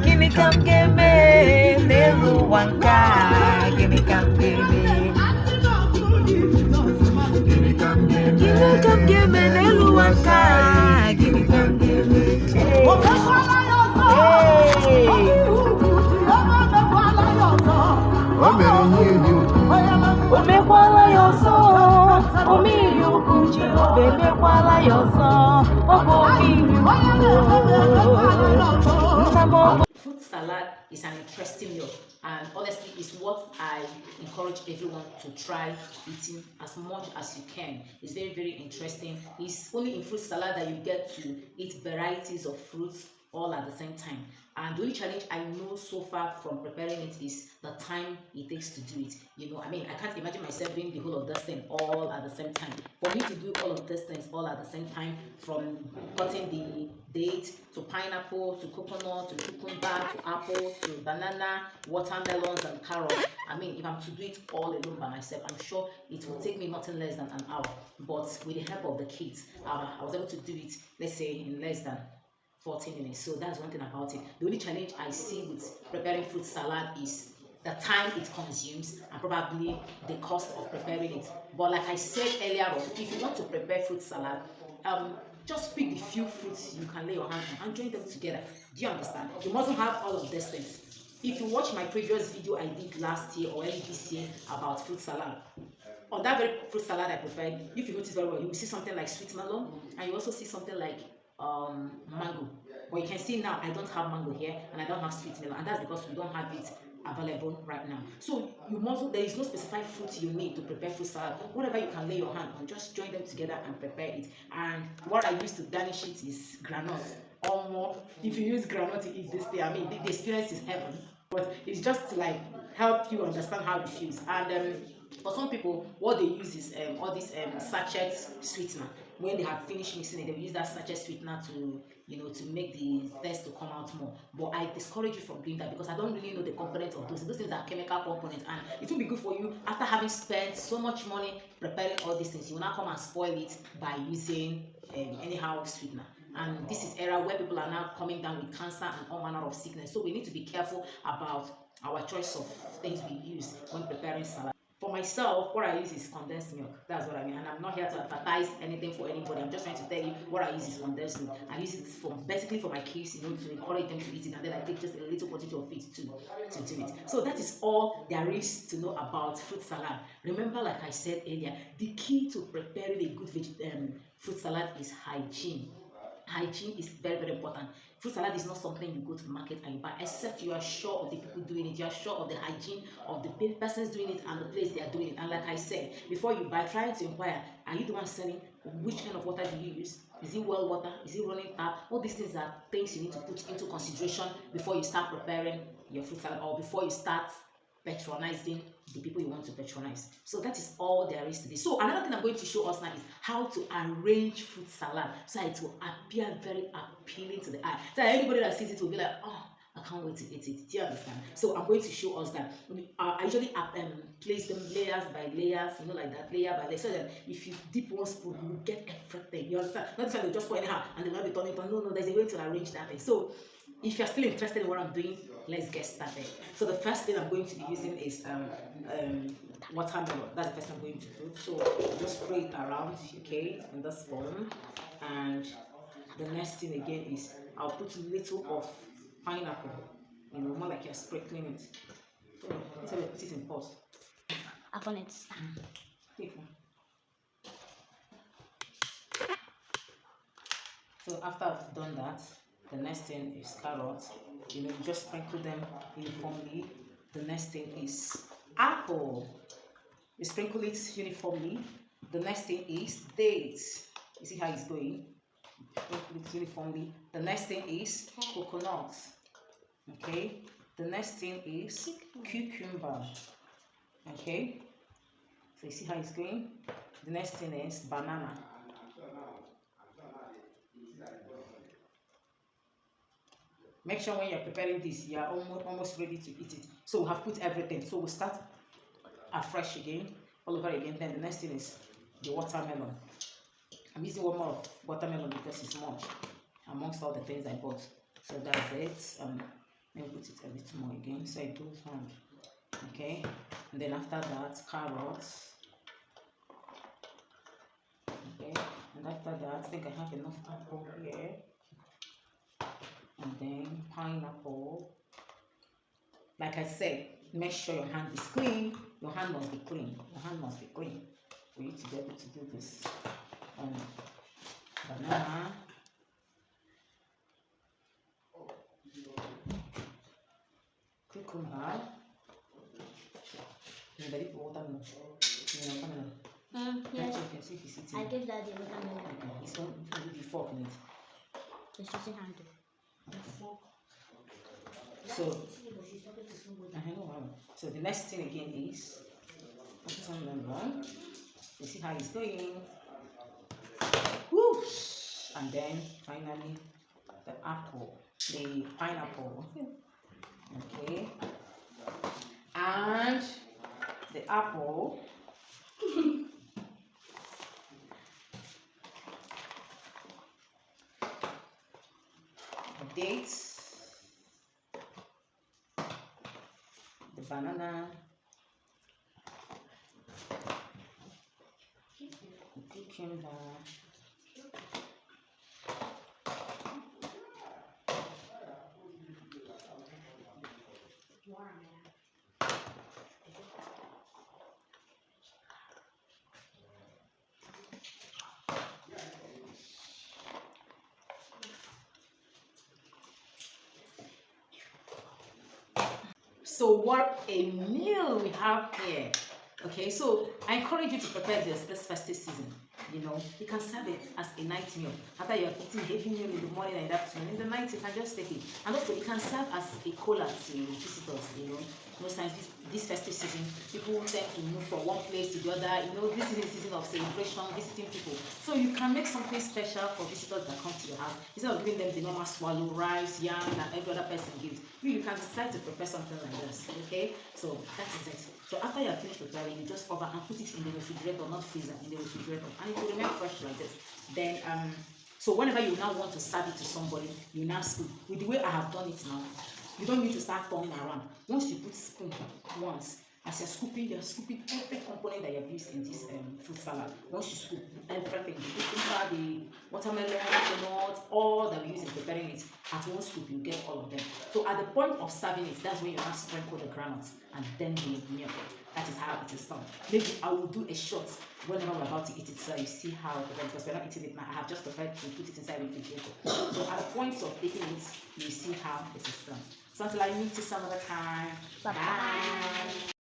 Gimme come give me little one guy. Gimme come give me. Gimme come give me little one guy. Gimme come give me. Hey. Omekwala yoso, omiyu kuchi, omekwala yoso, Fruit salad is an interesting meal, and honestly, it's what I encourage everyone to try eating as much as you can. It's very, very interesting. It's only in fruit salad that you get to eat varieties of fruits all at the same time. And the only challenge I know so far from preparing it is the time it takes to do it. I mean, I can't imagine myself doing the whole of this thing all at the same time. For me to do all of these things all at the same time, from cutting the date to pineapple to coconut to cucumber to apple to banana, watermelons and carrots. I mean, if I'm to do it all alone by myself, I'm sure it will take me nothing less than an hour. But with the help of the kids, I was able to do it, let's say, in less than 40 minutes. So that's one thing about it. The only challenge I see with preparing fruit salad is the time it consumes and probably the cost of preparing it. But like I said earlier on, if you want to prepare fruit salad, just pick the few fruits you can lay your hand on and join them together. Do you understand? You mustn't have all of these things. If you watch my previous video I did last year or early this year about fruit salad, on that very fruit salad I prepared, if you notice very well, you will see something like sweet melon, and you also see something like mango. But you can see now I don't have mango here and I don't have sweet melon, and that's because we don't have it available right now. So there is no specified fruit you need to prepare fruit salad. Whatever you can lay your hand on, just join them together and prepare it. And what I use to garnish it is granite. Or more, if you use granite to eat this thing, I mean, the experience is heaven. But it's just to like help you understand how it feels. And for some people, what they use is all this sachet sweetener. When they have finished mixing it, they will use that sachet sweetener to to make the taste to come out more. But I discourage you from doing that because I don't really know the components of those. Those things are chemical components, and it will be good for you after having spent so much money preparing all these things. You will not come and spoil it by using anyhow sweetener. And this is era where people are now coming down with cancer and all manner of sickness. So we need to be careful about our choice of things we use when preparing salad. For myself, what I use is condensed milk. That's what I mean. And I'm not here to advertise anything for anybody. I'm just trying to tell you what I use is condensed milk. I use it basically for my kids, to encourage them to eat it. And then I take just a little quantity of it to do it. So that is all there is to know about fruit salad. Remember, like I said earlier, the key to preparing a good fruit salad is hygiene. Hygiene is very, very important. Fruit salad is not something you go to the market and you buy, except you are sure of the people doing it, you are sure of the hygiene of the persons doing it and the place they are doing it. And like I said, before you buy, try to inquire, are you the one selling? Which kind of water do you use? Is it well water? Is it running tap? All these things are things you need to put into consideration before you start preparing your fruit salad, or before you start patronizing the people you want to patronize. So that is all there is to this. So another thing I'm going to show us now is how to arrange fruit salad so it will appear very appealing to the eye. So anybody that sees it will be like, oh, I can't wait to eat it. Do you understand? So I'm going to show us that. I usually place them layers by layers, like that, layer by layer, so that if you dip one spoon, you get everything. You understand? Not just they just put anyhow and they will be turning. No, there's a way to arrange that thing. So if you're still interested in what I'm doing, let's get started. So the first thing I'm going to be using is watermelon. That's the first thing I'm going to do. So just spray it around, okay, in this form. And the next thing again is I'll put a little of pineapple, more like you're sprinkling it. So let's put it in pause. I've done it. So after I've done that, the next thing is carrots. You just sprinkle them uniformly. The next thing is apple. You sprinkle it uniformly. The next thing is dates. You see how it's going? Sprinkle it uniformly. The next thing is coconut. Okay. The next thing is cucumber. Okay. So you see how it's going? The next thing is banana. Make sure when you're preparing this, you are almost ready to eat it. So we have put everything. So we'll start afresh again, all over again. Then the next thing is the watermelon. I'm using one more of watermelon because it's much. amongst all the things I bought. So that's it. Let me put it a little more again so it goes round. Okay, and then after that, carrots. Okay, and after that, I think I have enough apple here, and then pineapple. Like I said, make sure your hand is clean. Your hand must be clean. Your hand must be clean for you to be able to do this. Banana. Cucumber. And ready for watermelon. Yes. See if you see I it. gave that the watermelon. Okay, it's going to be fork in it. Just using hand. So the next thing again is watermelon. You see how it's going. Whoo! And then finally the apple, the pineapple. Okay. And the apple. The dates, the banana, the cucumber, so what a meal we have here. Okay, so I encourage you to prepare this festive season. You know, you can serve it as a night meal. After you're eating heavy meal in the morning and the afternoon, in the night you can just take it. And also you can serve as a cola to visitors. You know, most times this festive season, people tend to move from one place to the other. You know, this is a season of celebration, visiting people. So you can make something special for visitors that come to your house. Instead of giving them the normal swallow, rice, yam that every other person gives, you can decide to prepare something like this. Okay, so that is it. So after you have finished preparing, you just cover and put it in the refrigerator, not freezer, in the refrigerator, and it will remain fresh like this. Then so whenever you now want to serve it to somebody, you now scoop. With the way I have done it now, you don't need to start turning around. Once you put spoon once, as you're scooping every component that you have used in this fruit salad. Once you scoop everything, the cucumber, the watermelon, the nut, all that we use in preparing it, at one scoop you get all of them. So at the point of serving it, that's when you now sprinkle the granules and then the milk. That is how it is done. Maybe I will do a shot whenever we're about to eat it, so you see how, because we're not eating it now. I have just prepared to put it inside the refrigerator. So at the point of eating it, you see how it is done. So until I meet you some other time. Bye-bye. Bye.